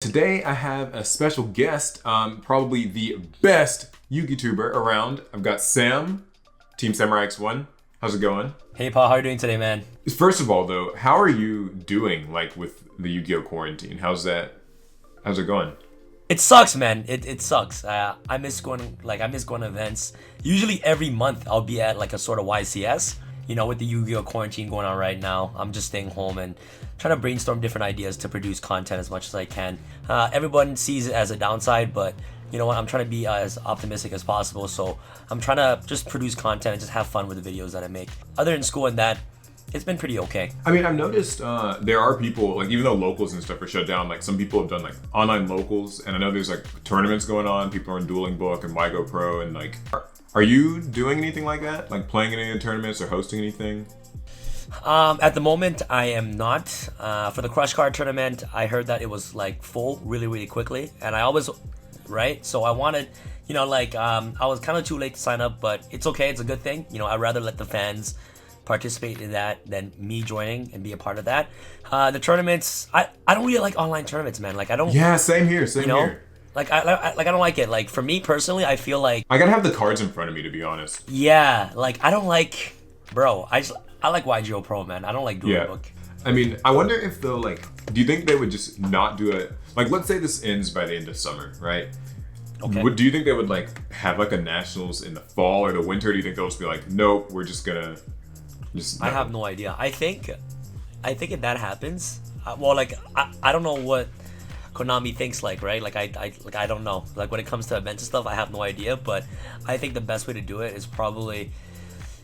Today I have a special guest, probably the best YouTuber around. I've got Sam, TeamSamuraiX1. How's it going? Hey Paul, how are you doing today, man? First of all, though, how are you doing, like, with the Yugioh quarantine? How's it going? It sucks, man. It sucks. I miss going to events. Usually every month I'll be at like a sort of YCS. With the Yu-Gi-Oh quarantine going on right now, I'm just staying home and trying to brainstorm different ideas to produce content as much as I can. Everyone sees it as a downside, but you know what? I'm trying to be as optimistic as possible. So I'm trying to just produce content and just have fun with the videos that I make. Other than school and that, it's been pretty okay. I mean, I've noticed there are people, like, even though locals and stuff are shut down, like, some people have done, like, online locals, and I know there's, like, tournaments going on. People are in Dueling Book and MyGo Pro, and, like, are you doing anything like that? Like, playing in any tournaments or hosting anything? At the moment, I am not. For the Crush Card tournament, I heard that it was, like, full really, really quickly, and I always, right? So I wanted, I was kind of too late to sign up, but it's okay. It's a good thing. I'd rather let the fans participate in that than me joining and be a part of that. The tournaments, I don't really like online tournaments, man. Like, I don't. Yeah, same here. Here. Like I don't like it. Like, for me personally, I feel like I gotta have the cards in front of me, to be honest. Yeah, like, I don't like, bro. I like Yugioh Pro, man. I don't like Dueling Book. I mean, I wonder if they'll, like, do you think they would just not do it? Like, let's say this ends by the end of summer, right? Okay. Do you think they would, like, have, like, a nationals in the fall or the winter? Or do you think they'll just be like, nope, we're just gonna I have no idea. I think if that happens, I don't know what Konami thinks, like, right? Like, I don't know. Like, when it comes to events and stuff, I have no idea. But I think the best way to do it is probably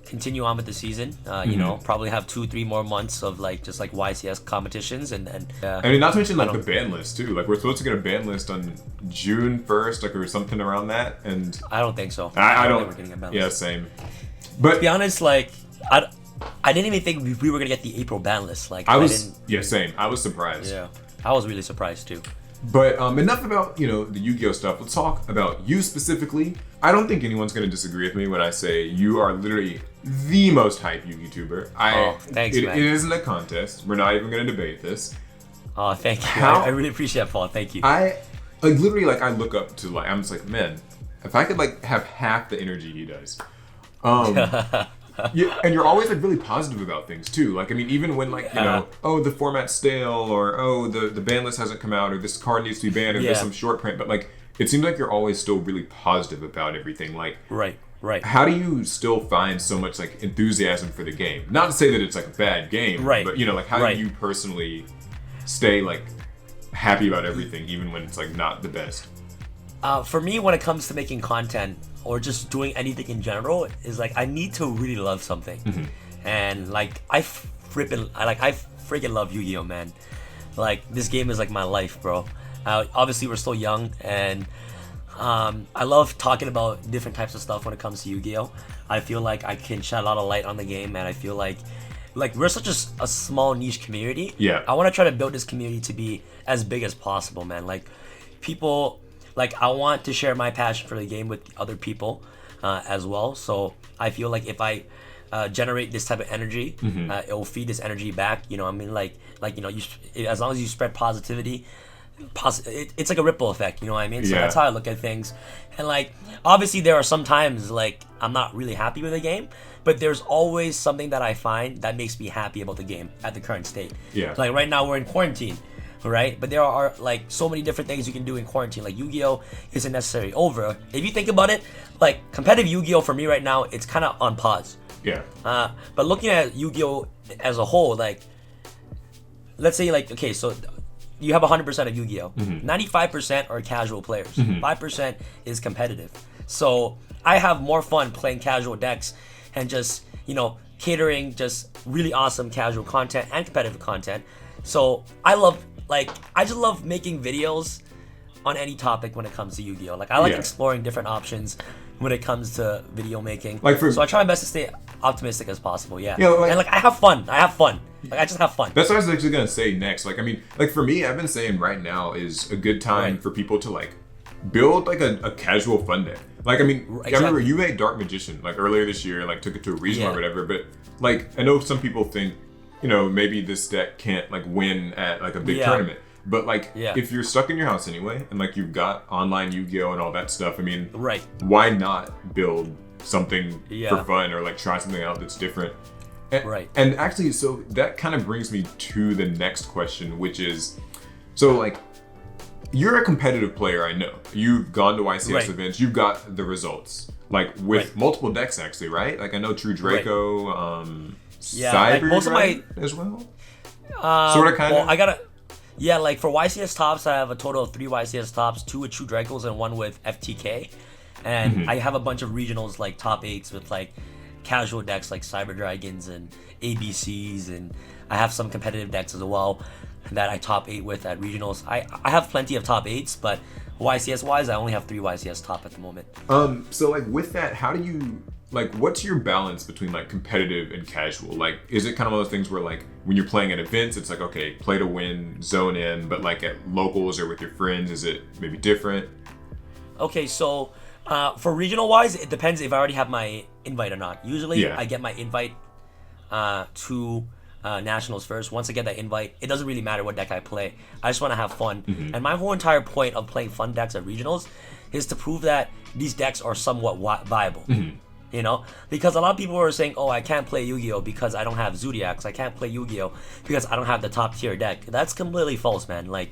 continue on with the season. Probably have 2-3 more months of, like, just like YCS competitions and I mean, not to mention, like, the ban list too. Like, we're supposed to get a ban list on June 1st, like, or something around that. And I don't think so. I don't. We're getting a ban list. Yeah, same. But to be honest, like, I didn't even think we were gonna get the April ban list. Like, same. I was surprised. Yeah, I was really surprised too. But enough about, the Yu-Gi-Oh stuff. Let's talk about you specifically. I don't think anyone's going to disagree with me when I say you are literally the most hyped YouTuber. Thanks, man. It isn't a contest. We're not even going to debate this. Oh, thank you. I really appreciate that, Paul. Thank you. I look up to, like, I'm just like, man, if I could, like, have half the energy he does. Yeah, and you're always, like, really positive about things too. Like, I mean, even when, like, the format's stale, or the ban list hasn't come out, or this card needs to be banned, or there's some short print, but, like, it seems like you're always still really positive about everything. Like, right. How do you still find so much, like, enthusiasm for the game? Not to say that it's, like, a bad game, right? But, like, how do you personally stay, like, happy about everything, even when it's, like, not the best? For me, when it comes to making content or just doing anything in general, is like, I need to really love something. Mm-hmm. And, like, I freaking love Yu-Gi-Oh, man. Like, this game is like my life, bro. Obviously, we're still young, and I love talking about different types of stuff when it comes to Yu-Gi-Oh. I feel like I can shed a lot of light on the game, and I feel like we're such a small niche community. Yeah. I want to try to build this community to be as big as possible, man. Like, people, like, I want to share my passion for the game with other people as well. So I feel like if I generate this type of energy, it will feed this energy back. I mean, as long as you spread positivity, it's like a ripple effect. You know what I mean? So that's how I look at things. And, like, obviously there are some times, like, I'm not really happy with the game, but there's always something that I find that makes me happy about the game at the current state. Yeah. Like, right now we're in quarantine. Right, but there are, like, so many different things you can do in quarantine. Like, Yu-Gi-Oh isn't necessarily over. If you think about it, like, competitive Yu-Gi-Oh for me right now, it's kind of on pause. Yeah. But looking at Yu-Gi-Oh as a whole, like, let's say, like, okay, so you have 100% of Yu-Gi-Oh. 95% are casual players. 5% is competitive. So I have more fun playing casual decks and just, catering just really awesome casual content and competitive content. So I just love making videos on any topic when it comes to Yu-Gi-Oh. Like, I like exploring different options when it comes to video making. So I try my best to stay optimistic as possible. Yeah. And, like, I have fun. Like, I just have fun. That's what I was actually gonna say next. Like, I mean, like, for me, I've been saying right now is a good time for people to, like, build, like, a casual fun deck. Like, I mean, I remember you made Dark Magician, like, earlier this year, like, took it to a regional or whatever. But, like, I know some people think, maybe this deck can't, like, win at, like, a big tournament. But like, Yeah. if you're stuck in your house anyway, and like you've got online Yu-Gi-Oh and all that stuff, I mean, Right. why not build something Yeah. for fun or like try something out that's different? And, Right. And actually, so that kind of brings me to the next question, which is, so like, you're a competitive player, I know. You've gone to YCS Right. events, you've got the results. Like with Right. multiple decks actually, right? Like I know True Draco, Yeah, like, Cyber, most of right? As well. Um, Sorta, kinda? Well, I gotta. Yeah, like for YCS tops, I have a total of 3 YCS tops, 2 with True Dracos and 1 with FTK, and Mm-hmm. I have a bunch of regionals like top 8s with like casual decks like Cyber Dragons and ABCs, and I have some competitive decks as well that I top 8 with at regionals. I have plenty of top 8s, but YCS wise, I only have 3 YCS top at the moment. So like with that, how do you like what's your balance between like competitive and casual? Like is it kind of one of those things where like when you're playing at events it's like okay, play to win, zone in, but like at locals or with your friends is it maybe different? Okay, so for regional wise, it depends if I already have my invite or not. Usually, Yeah. I get my invite to nationals first. Once I get that invite, it doesn't really matter what deck I play. I just want to have fun. And my whole entire point of playing fun decks at regionals is to prove that these decks are somewhat viable. You know, because a lot of people are saying, "Oh, I can't play Yu-Gi-Oh because I don't have Zodiacs. I can't play Yu-Gi-Oh because I don't have the top tier deck." That's completely false, man. Like,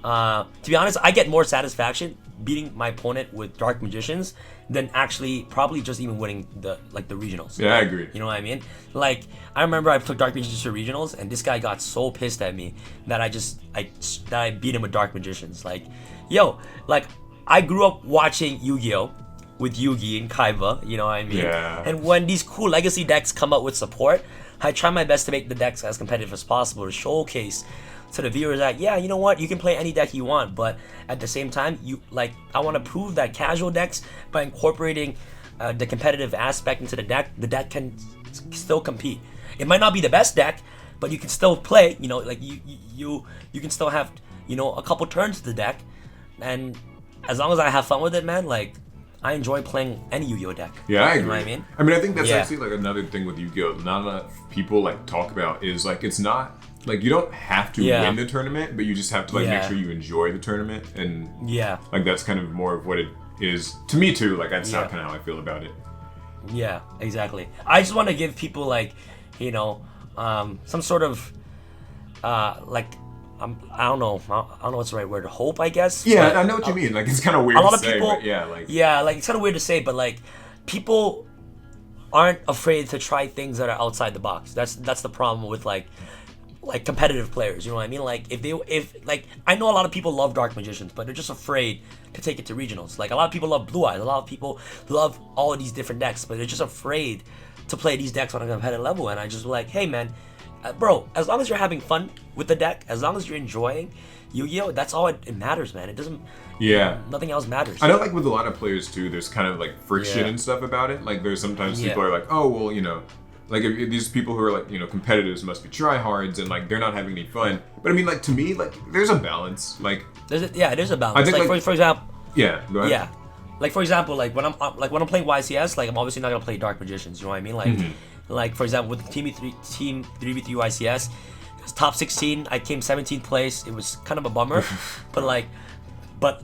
to be honest, I get more satisfaction beating my opponent with Dark Magicians than actually probably just even winning the regionals. Yeah, I agree. You know what I mean? Like, I remember I took Dark Magicians to regionals, and this guy got so pissed at me that I beat him with Dark Magicians. Like, yo, like I grew up watching Yu-Gi-Oh with Yugi and Kaiba, you know what I mean? Yeah. And when these cool legacy decks come out with support, I try my best to make the decks as competitive as possible to showcase to the viewers that yeah, you know what, you can play any deck you want, but at the same time, I want to prove that casual decks by incorporating the competitive aspect into the deck can still compete. It might not be the best deck, but you can still play. You know, like you can still have a couple turns to the deck, and as long as I have fun with it, man, like I enjoy playing any Yu-Gi-Oh deck. Yeah, I agree. You know what I mean? I think that's Yeah. actually like another thing with Yu-Gi-Oh! Not enough people like talk about is like it's not like you don't have to Yeah. win the tournament, but you just have to like make Yeah. sure you enjoy the tournament, and Yeah. like that's kind of more of what it is to me too. Like that's Yeah. kind of how I feel about it. Yeah, exactly. I just want to give people like, some sort of, I don't know what's the right word. Hope, I guess. Yeah, But I know what you mean. Like it's kind of weird a lot to of say, people. but yeah, like it's kind of weird to say, but like, people aren't afraid to try things that are outside the box. That's the problem with like competitive players. You know what I mean? Like if I know a lot of people love Dark Magicians, but they're just afraid to take it to regionals. Like a lot of people love Blue Eyes. A lot of people love all of these different decks, but they're just afraid to play these decks on a competitive level. And I just like, hey man, bro, as long as you're having fun with the deck, as long as you're enjoying Yu-Gi-Oh, that's all it matters, man. It doesn't. yeah. Nothing else matters. I know, like with a lot of players too, there's kind of like friction Yeah. and stuff about it. Like there's sometimes Yeah. people are like, oh well, like if these people who are like competitors must be tryhards and like they're not having any fun. But I mean, like to me, like there's a balance. Like There's a balance. I think, like, like- for example. yeah, go ahead. Yeah, like for example, like when I'm playing YCS, like I'm obviously not gonna play Dark Magicians. You know what I mean? Like, like for example, with Team 3v3 YCS, it was top 16. I came 17th place. It was kind of a bummer, but like, but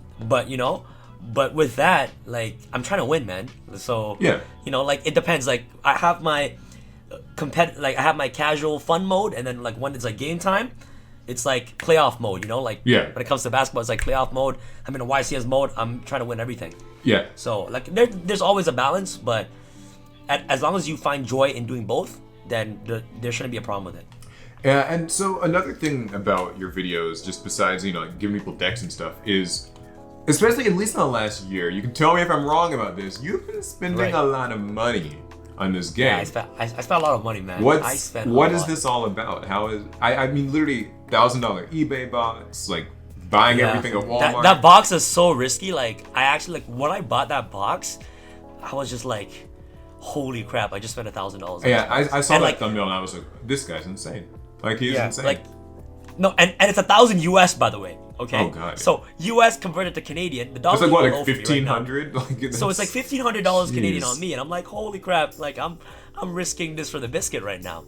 with that, like I'm trying to win, man. So Yeah. like it depends. Like I have my I have my casual fun mode, and then like when it's like game time, it's like playoff mode, like Yeah. when it comes to basketball, it's like playoff mode. I'm in a YCS mode. I'm trying to win everything. Yeah. So like there's always a balance, but as long as you find joy in doing both, then there shouldn't be a problem with it. Yeah, and so another thing about your videos, just besides like giving people decks and stuff, is especially at least in the last year, you can tell me if I'm wrong about this. You've been spending Right. a lot of money on this game. Yeah, I spent a lot of money, man. What is this all about? How is I mean literally $1,000 eBay box, like buying everything at Walmart. That box is so risky. Like I actually when I bought that box, I was just like, holy crap! I just spent $1,000. Yeah, I saw And, that like, thumbnail and I was like, this guy's insane. Like he's insane. Like, no, and it's 1,000 US, by the way. Okay. Oh, God, yeah. So US converted to Canadian, the dollar it's like what, is like below 50 right now. 1,500? Like, So it's like $1,500 Canadian Jeez. on me, and I'm like, holy crap! Like I'm risking this for the biscuit right now.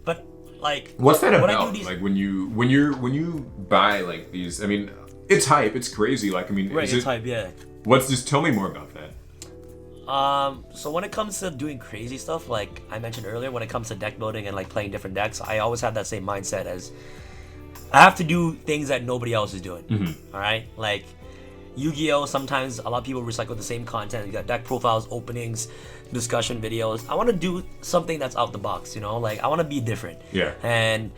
But like what's that when I about? do these, Like when you buy like these, I mean, it's hype, it's crazy. Like I mean, right? is It's it, hype, yeah. what's just tell me more about that. So when it comes to doing crazy stuff, like I mentioned earlier, when it comes to deck building and like playing different decks, I always have that same mindset as I have to do things that nobody else is doing. All right, like Yu-Gi-Oh! Sometimes a lot of people recycle the same content. You got deck profiles, openings, discussion videos. I want to do something that's out the box, you know. Like I want to be different. Yeah. And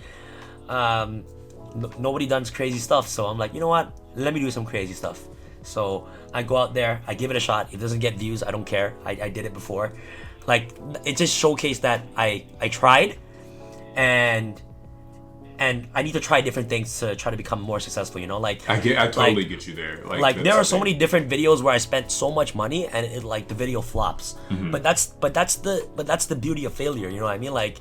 nobody does crazy stuff, so I'm like, you know what? Let me do some crazy stuff. So I go out there, I give it a shot. If it doesn't get views, I don't care. I did it before. Like it just showcased that I tried, and I need to try different things to try to become more successful. You know, like I totally get you there. Like there are so many different videos where I spent so much money and it like the video flops. But that's the beauty of failure. You know what I mean? Like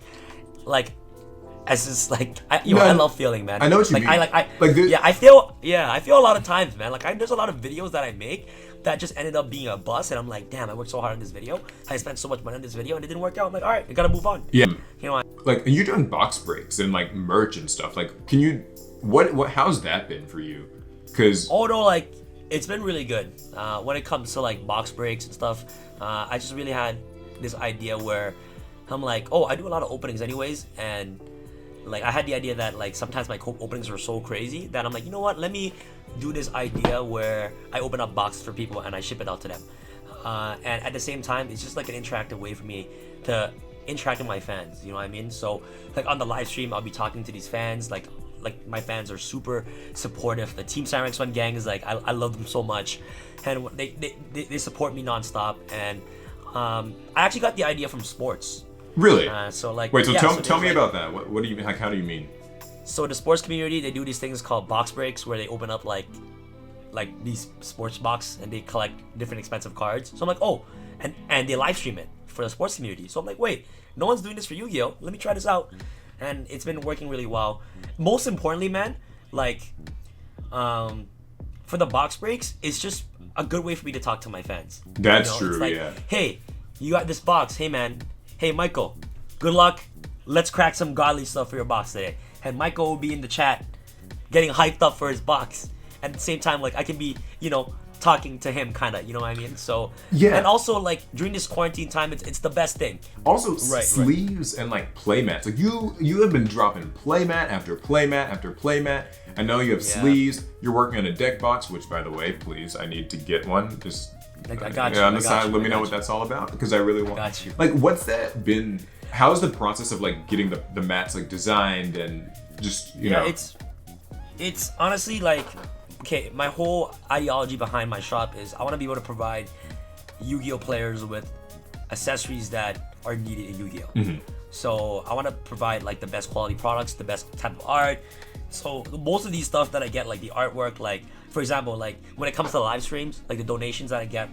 as just like I love failing, man. I know what you mean. I feel a lot of times, man. Like there's a lot of videos that I make that just ended up being a bust, and I'm like, damn, I worked so hard on this video. I spent so much money on this video, and it didn't work out. I'm like, all right, I gotta move on. Yeah. You know, like you're doing box breaks and like merch and stuff. Like, can you what how's that been for you? Because like it's been really good. When it comes to like box breaks and stuff, I just really had this idea where I'm like, oh, I do a lot of openings anyways, and like I had the idea that like sometimes my openings were so crazy that I'm like, you know what, let me do this idea where I open up boxes for people and I ship it out to them, and at the same time it's just like an interactive way for me to interact with my fans, you know what I mean? So like on the live stream I'll be talking to these fans, like my fans are super supportive. The TeamSamuraiX1 gang is like, I love them so much, and they support me nonstop. And I actually got the idea from sports. Really? So like, wait, so yeah, tell me about that. What do you like? How do you mean? So the sports community, they do these things called box breaks where they open up like these sports box and they collect different expensive cards. So I'm like, oh, and they live stream it for the sports community. So I'm like, wait, no one's doing this for Yu-Gi-Oh! Let me try this out. And it's been working really well. Most importantly, man, like for the box breaks, it's just a good way for me to talk to my fans. That's you know? true. It's like, yeah. Hey, you got this box. Hey man. Hey Michael. Good luck. Let's crack some godly stuff for your box today. And Michael will be in the chat, getting hyped up for his box. At the same time, like I can be, you know, talking to him, kind of, you know what I mean? So yeah. And also like during this quarantine time, it's the best thing. Also, sleeves and like playmats. Like you have been dropping playmat after playmat after playmat. I know you have sleeves. You're working on a deck box, which by the way, please, I need to get one. Just I got you. On the side, let me know what that's all about because I really want. Got you. Like, what's that been? How's the process of like getting the mats like designed and just you know? It's honestly like, okay, my whole ideology behind my shop is I want to be able to provide Yu-Gi-Oh players with accessories that are needed in Yu-Gi-Oh. So I want to provide like the best quality products, the best type of art. So most of these stuff that I get, like the artwork, like for example, like when it comes to live streams, like the donations that I get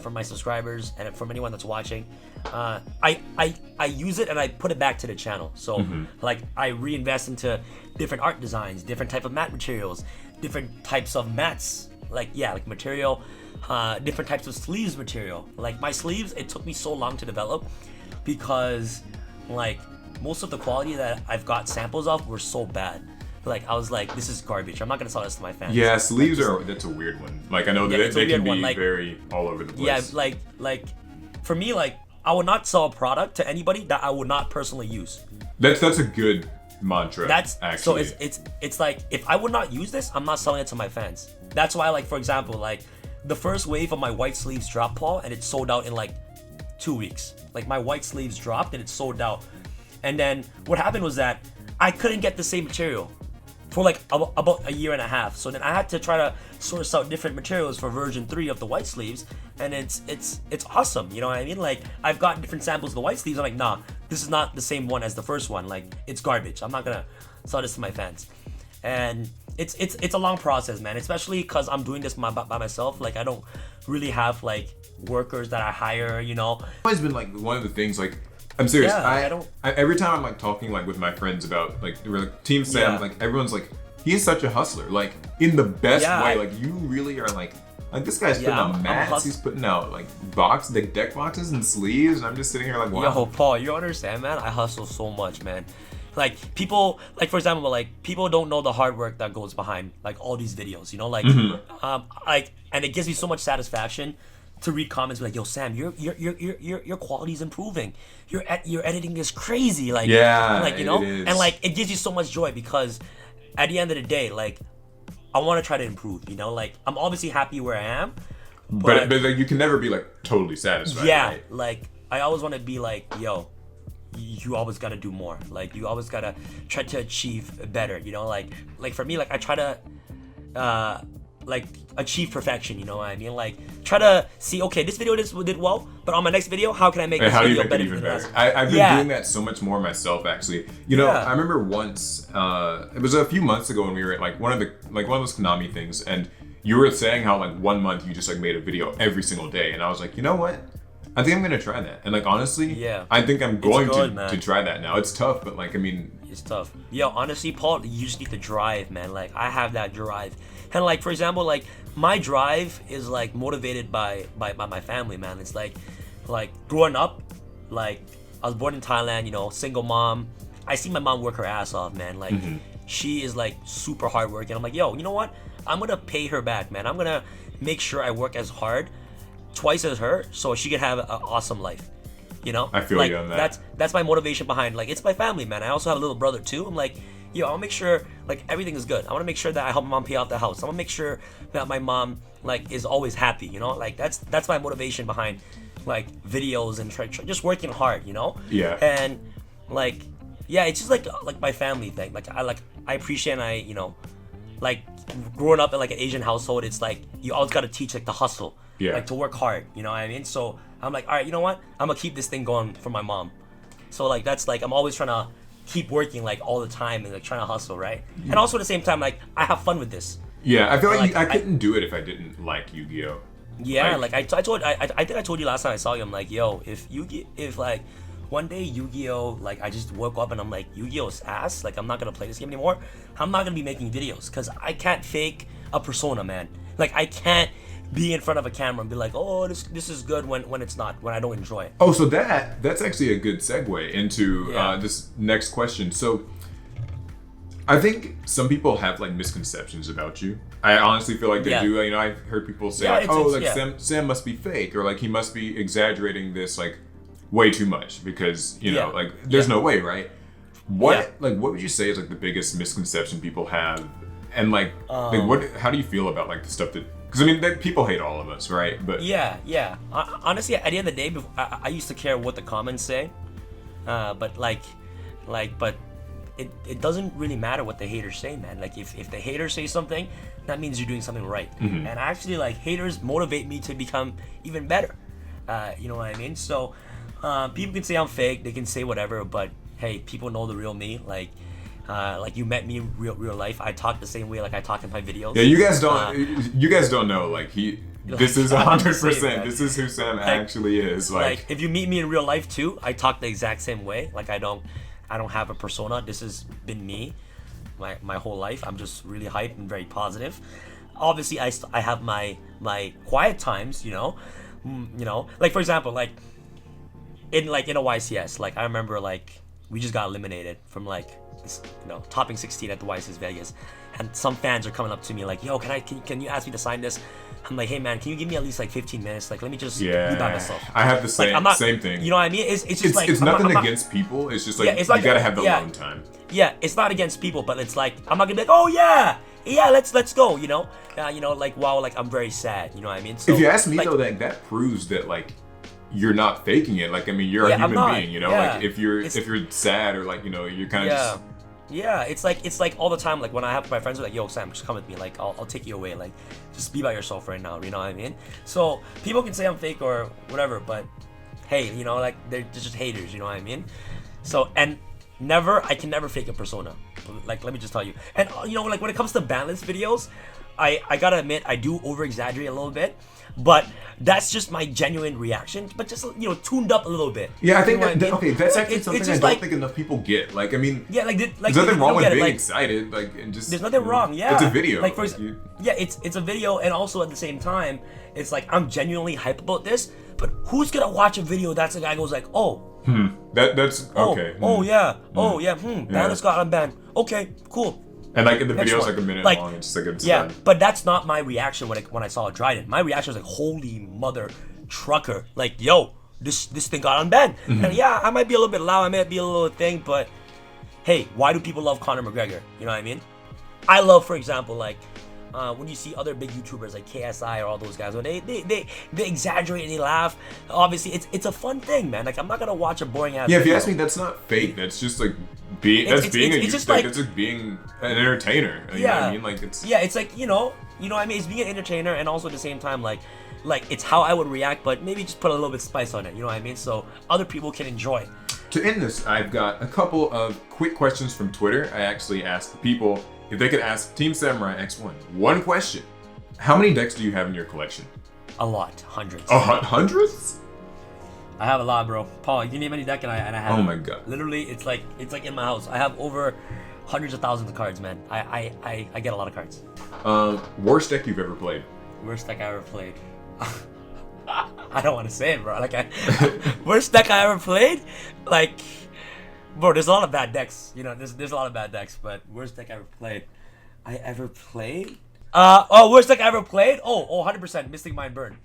from my subscribers and from anyone that's watching, I use it and I put it back to the channel. So like I reinvest into different art designs, different type of mat materials, different types of mats, like material, different types of sleeves material. Like my sleeves, it took me so long to develop because like most of the quality that I've got samples of were so bad. Like I was like, this is garbage. I'm not gonna sell this to my fans. Yeah, sleeves that's a weird one. Like I know they can be like, very all over the place. Yeah, like for me, like I would not sell a product to anybody that I would not personally use. That's a good mantra. That's actually. So it's like if I would not use this, I'm not selling it to my fans. That's why, like for example, like the first wave of my white sleeves dropped, Paul, and it sold out in like 2 weeks. Like my white sleeves dropped and it sold out. And then what happened was that I couldn't get the same material for like about a year and a half. So then I had to try to source out different materials for version 3 of the white sleeves, and it's awesome. You know what I mean? Like I've got different samples of the white sleeves. I'm like, nah, this is not the same one as the first one. Like it's garbage. I'm not gonna sell this to my fans. And it's a long process, man. Especially because I'm doing this by myself. Like I don't really have like workers that I hire. You know, it's always been like one of the things like. I'm serious. Yeah, I every time I'm like talking like with my friends about like Team Sam, like everyone's like, he's such a hustler, like in the best way. Like you really are like this guy's putting out mats, he's putting out like deck boxes and sleeves, and I'm just sitting here like, wow. Yo, Paul, you understand, man? I hustle so much, man. Like people, like for example, like people don't know the hard work that goes behind like all these videos, you know, like like, and it gives me so much satisfaction to read comments like, yo Sam, your quality is improving, your editing is crazy, like like, you know, and like it gives you so much joy because at the end of the day, like I want to try to improve, you know, like I'm obviously happy where I am, but like you can never be like totally satisfied. Yeah, right? like I always want to be like, yo, you always gotta do more. Like you always gotta try to achieve better. You know, like for me, like I try to like achieve perfection. You know what I mean? Like try to see, okay, this video did well, but on my next video, how can I make this video better than this? I've been doing that so much more myself, actually. You know, I remember once it was a few months ago when we were at like one of those Konami things, and you were saying how like 1 month you just like made a video every single day, and I was like, you know what? I think I'm gonna try that, and like honestly, I think I'm going to try that now. It's tough, but like I mean, it's tough. Yo, honestly, Paul, you just need the drive, man. Like I have that drive, and like for example, like my drive is like motivated by my family, man. It's like growing up, like I was born in Thailand, you know, single mom. I see my mom work her ass off, man. Like she is like super hard working. I'm like, yo, you know what? I'm gonna pay her back, man. I'm gonna make sure I work as hard twice as her so she can have an awesome life, you know. I feel like, you on that. That's my motivation behind, like, it's my family, man. I also have a little brother too. I'm like, yo, I want to make sure like everything is good. I want to make sure that I help my mom pay off the house. I want to make sure that my mom like is always happy, you know. Like that's my motivation behind like videos and just working hard, you know. And like it's just like my family thing. Like I appreciate, and I, you know, like growing up in like an Asian household, it's like you always got to teach like the hustle, like to work hard, you know what I mean? So I'm like, all right, you know what? I'm gonna keep this thing going for my mom. So like that's like I'm always trying to keep working like all the time and like trying to hustle, right? And also at the same time, like I have fun with this. I feel like I couldn't do it if I didn't like Yu-Gi-Oh. Yeah, like I think I told you last time I saw you, I'm like, yo, if like one day Yu-Gi-Oh, like I just woke up and I'm like, Yu-Gi-Oh's ass, like I'm not gonna play this game anymore, I'm not gonna be making videos because I can't fake a persona, man. Like I can't be in front of a camera and be like, oh, this is good when it's not, when I don't enjoy it. Oh, so that's actually a good segue into this next question. So I think some people have like misconceptions about you. I honestly feel like they do. You know, I've heard people say like, oh, like Sam must be fake, or like he must be exaggerating this like way too much because, you know, like there's no way, right? What would you say is like the biggest misconception people have, and like how do you feel about like the stuff that, because I mean people hate all of us, right? But honestly, at the end of the day, I used to care what the comments say, but but it doesn't really matter what the haters say, man. Like if the haters say something, that means you're doing something right. And actually, like haters motivate me to become even better. You know what I mean? So people can say I'm fake, they can say whatever, but hey, people know the real me. Like you met me in real life. I talk the same way like I talk in my videos. Yeah, you guys don't know. Like this is 100%. This is who Sam actually is. Like if you meet me in real life too, I talk the exact same way. Like I don't have a persona. This has been me my whole life. I'm just really hyped and very positive. Obviously, I have my quiet times. You know, like for example, like in a YCS, like I remember like we just got eliminated from like this, you know, topping 16 at the YCS Vegas, and some fans are coming up to me like, yo, can you ask me to sign this? I'm like, hey man, can you give me at least like 15 minutes? Like let me just be by myself. I have the same same thing. You know what I mean? It's just like it's nothing against people. It's just like you gotta have the alone time. Yeah, it's not against people, but it's like I'm not gonna be like, oh yeah, let's go. You know, like wow, like I'm very sad. You know what I mean? So, if you ask me though, that proves that like you're not faking it. Like I mean, you're a human being. You know, like if you're sad or like, you know, you're kind of just. Yeah, it's like all the time. Like when I have my friends are like, "Yo, Sam, just come with me. Like I'll take you away. Like just be by yourself right now." You know what I mean? So people can say I'm fake or whatever, but hey, you know, like they're just haters. You know what I mean? So I can never fake a persona. Like let me just tell you. And you know, like when it comes to balance videos, I gotta admit I do over exaggerate a little bit, but that's just my genuine reaction. But just, you know, tuned up a little bit. Yeah, I think that's actually something I don't think enough people get. Like I mean, there's nothing wrong with being excited. Like and just there's nothing wrong. Yeah, it's a video. Like it's a video, and also at the same time, it's like I'm genuinely hype about this. But who's gonna watch a video that's a guy goes like, oh, That's okay. Oh yeah. Oh yeah. Balance got unbanned. Okay, cool. And like in the Next video's one. like a minute Like, long. It's just like it's yeah, done. but that's not my reaction when I saw it Dryden. My reaction was like, holy mother trucker. Like, yo, this thing got unbanned. And yeah, I might be a little bit loud, I might be a little thing, but hey, why do people love Conor McGregor? You know what I mean? I love, for example, like when you see other big YouTubers like KSI or all those guys, when they exaggerate and they laugh. Obviously, it's a fun thing, man. Like, I'm not gonna watch a boring ass. Yeah, if you video. ask me, that's not fake. That's just like being. It's That's like being an entertainer. You know what I mean? Like it's. Yeah, it's like, you know what I mean? It's being an entertainer, and also at the same time, like it's how I would react, but maybe just put a little bit of spice on it. You know what I mean? So other people can enjoy. To end this, I've got a couple of quick questions from Twitter. I actually asked people if they could ask Team SamuraiX1 one question. How many decks do you have in your collection? A lot, hundreds. Hundreds? I have a lot, bro. Paul, you name any deck, and I have. Oh my god. Literally, it's like in my house. I have over hundreds of thousands of cards, man. I get a lot of cards. Worst deck you've ever played? Worst deck I ever played. I don't want to say it, bro. Like, worst deck I ever played? Like, bro, there's a lot of bad decks. You know, there's a lot of bad decks, but worst deck I ever played. Worst deck I ever played? 100% Mystic Mind Burn.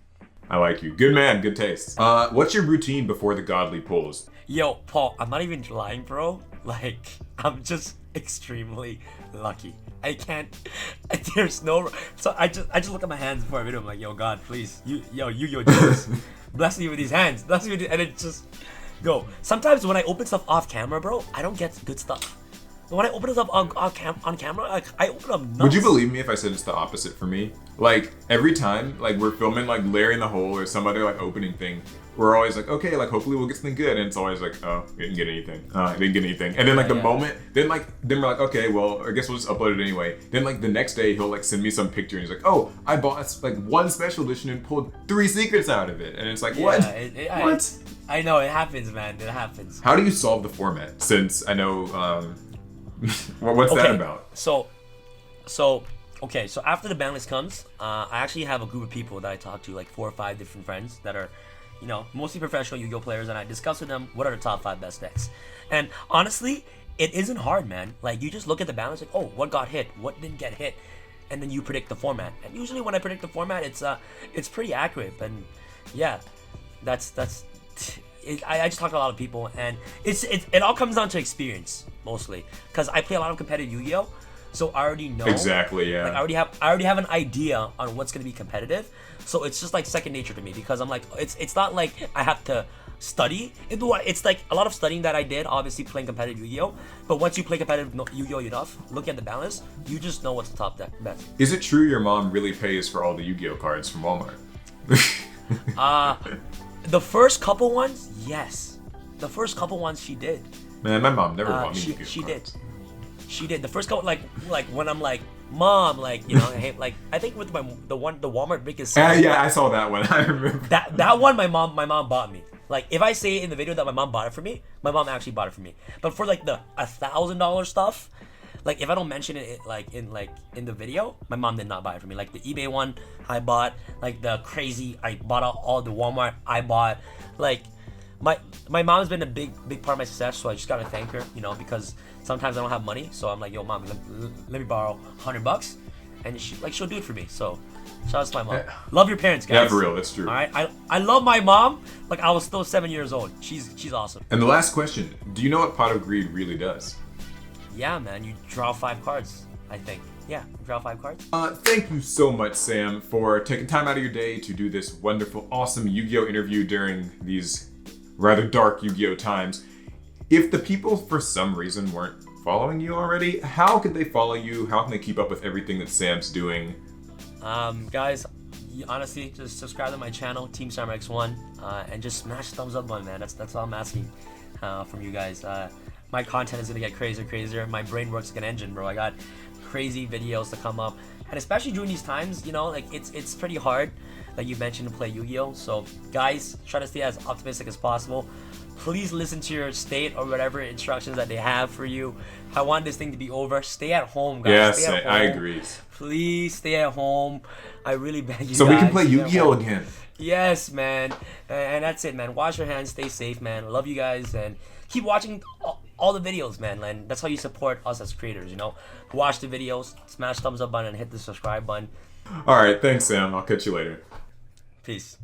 I like you. Good man, good taste. What's your routine before the godly pulls? Yo, Paul, I'm not even lying, bro. Like, I'm just extremely lucky. I can't. There's no. So I just look at my hands before a video. I'm like, yo, God, please, Yugioh, Jesus, bless me with these hands. Bless me with these, and it just go. Sometimes when I open stuff off camera, bro, I don't get good stuff. But when I open it up on camera, like, I open up nuts. Would you believe me if I said it's the opposite for me? Like, every time, like, we're filming, like, Larry in the Hole or some other, like, opening thing, we're always like, okay, like, hopefully we'll get something good. And it's always like, oh, didn't get anything. Didn't get anything. And then, like, the moment, then we're like, okay, well, I guess we'll just upload it anyway. Then, like, the next day, he'll, like, send me some picture and he's like, oh, I bought, like, one special edition and pulled 3 secrets out of it. And it's like, what? What? I know, it happens, man. It happens. How do you solve the format? Since I know, what's that about? So after the ban list comes, I actually have a group of people that I talk to, like 4 or 5 different friends that are, you know, mostly professional Yu-Gi-Oh players, and I discuss with them what are the top 5 best decks. And honestly, it isn't hard, man. Like, you just look at the ban list, like, oh, what got hit, what didn't get hit, and then you predict the format. And usually when I predict the format, it's pretty accurate. And yeah, that's it. I just talk to a lot of people, and it all comes down to experience mostly, because I play a lot of competitive Yu-Gi-Oh, so I already know exactly. Yeah. Like, I already have an idea on what's gonna be competitive, so it's just like second nature to me, because I'm like, it's not like I have to study. It's like a lot of studying that I did, obviously playing competitive Yu-Gi-Oh, but once you play competitive Yu-Gi-Oh enough, look at the balance, you just know what's the top deck best. Is it true your mom really pays for all the Yu-Gi-Oh cards from Walmart? The first couple ones, yes. The first couple ones she did. Man, my mom never bought me Yu-Gi-Oh She cards. did. She did. The first couple, like when I'm like, Mom, like, you know, like, I think with the Walmart biggest. Yeah, I saw that one. I remember that one. My mom bought me. Like, if I say in the video that my mom bought it for me, my mom actually bought it for me. But for like the $1,000 stuff, like, if I don't mention it in the video, my mom did not buy it for me. Like the eBay one, I bought. Like the crazy, I bought all the Walmart. I bought. Like, my mom's been a big part of my success, so I just gotta thank her, you know, because sometimes I don't have money, so I'm like, yo, mom, let me borrow $100, and she'll do it for me. So shout out to my mom. Love your parents, guys. Yeah, for real, that's true. All right, I love my mom. Like, I was still 7 years old. She's awesome. And the last question: do you know what Pot of Greed really does? Yeah, man, you draw 5 cards. I think. Yeah, draw 5 cards. Thank you so much, Sam, for taking time out of your day to do this wonderful, awesome Yu-Gi-Oh interview during these rather dark Yu-Gi-Oh times. If the people for some reason weren't following you already, how could they follow you? How can they keep up with everything that Sam's doing? Guys, honestly, just subscribe to my channel, TeamSamuraiX1, and just smash the thumbs up button, man. That's all I'm asking from you guys. My content is gonna get crazier. My brain works like an engine, bro. I got crazy videos to come up, and especially during these times, you know, like, it's pretty hard, like you mentioned, to play Yu-Gi-Oh. So guys, try to stay as optimistic as possible. Please listen to your state or whatever instructions that they have for you. I want this thing to be over. Stay at home, guys. Yes, Stay at home. I agree. Please stay at home. I really beg you So guys. we can play stay at Yu-Gi-Oh home. again. Yes, man. And that's it, man. Wash your hands. Stay safe, man. Love you guys. And keep watching all the videos, man. And that's how you support us as creators, you know. Watch the videos. Smash thumbs up button and hit the subscribe button. All right, thanks, Sam. I'll catch you later. Peace.